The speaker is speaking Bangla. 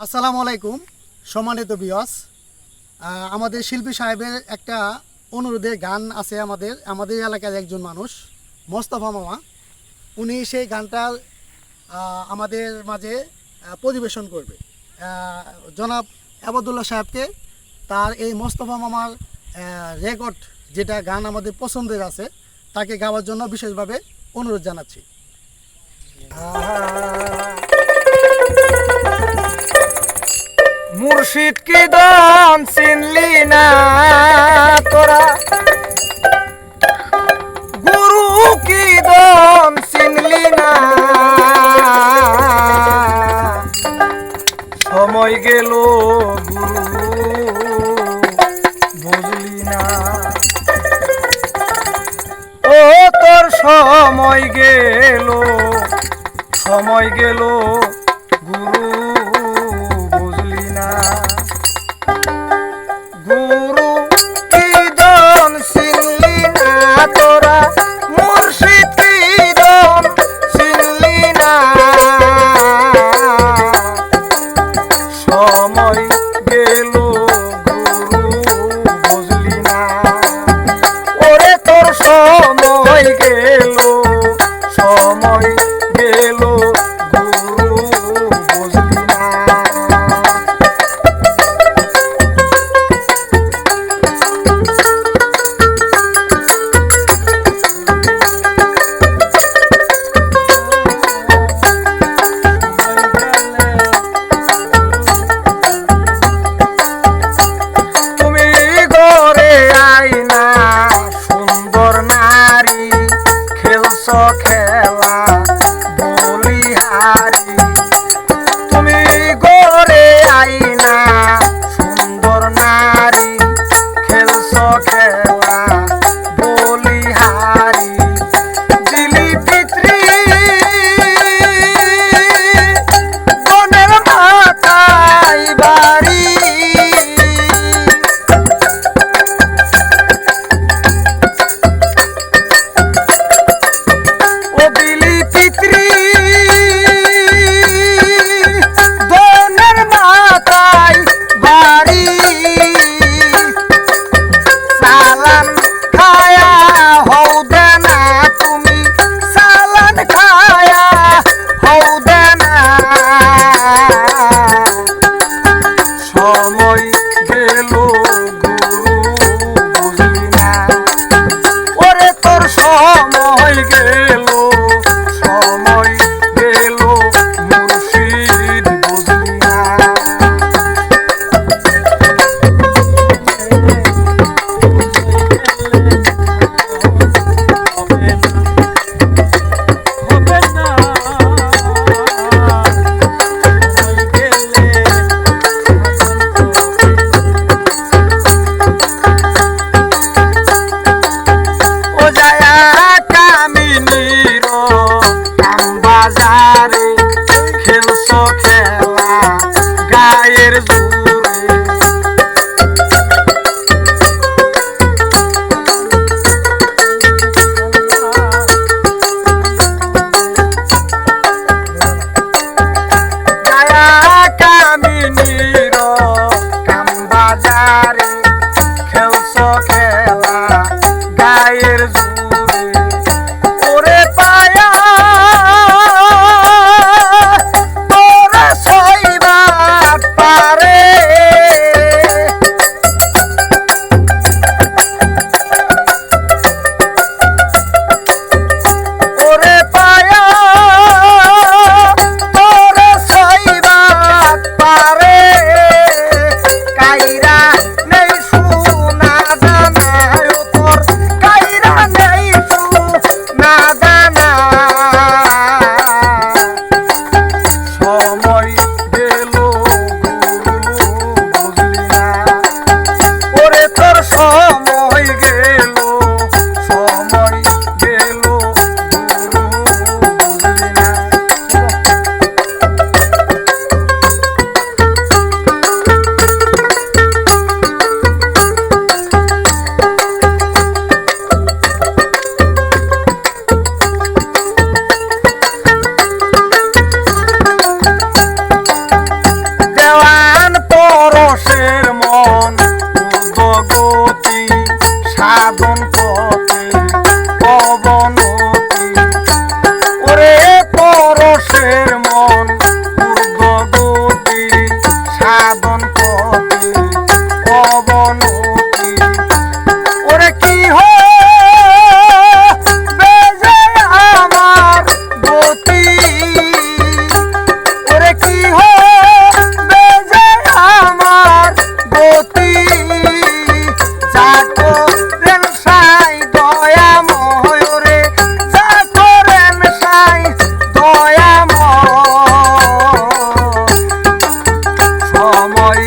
আসসালামু আলাইকুম সম্মানিত ভিউয়ার্স, আমাদের শিল্পী সাহেবের একটা অনুরোধে গান আছে। আমাদের এলাকার একজন মানুষ মোস্তফা মামা, উনি সেই গানটা আমাদের মাঝে পরিবেশন করবে। জনাব আবদুল্লাহ সাহেবকে তার এই মোস্তফা মামার রেকর্ড যেটা গান আমাদের পছন্দের আছে তাকে গাওয়ার জন্য বিশেষভাবে অনুরোধ জানাচ্ছি। মুর্শিদ কি দন চিনলি না তোরা, গুরু কি দন চিনলি না, সময় গেল গুরু বুঝলি না, ও তোর সময় গেল গুরু বুঝলি না, গুরু কি দন চিনলি না তোরা, মুর্শিদ কি দন চিনলি না, সময় গেল গুরু বুঝলি না, ওরে তোর সময় গেল গুরু সময়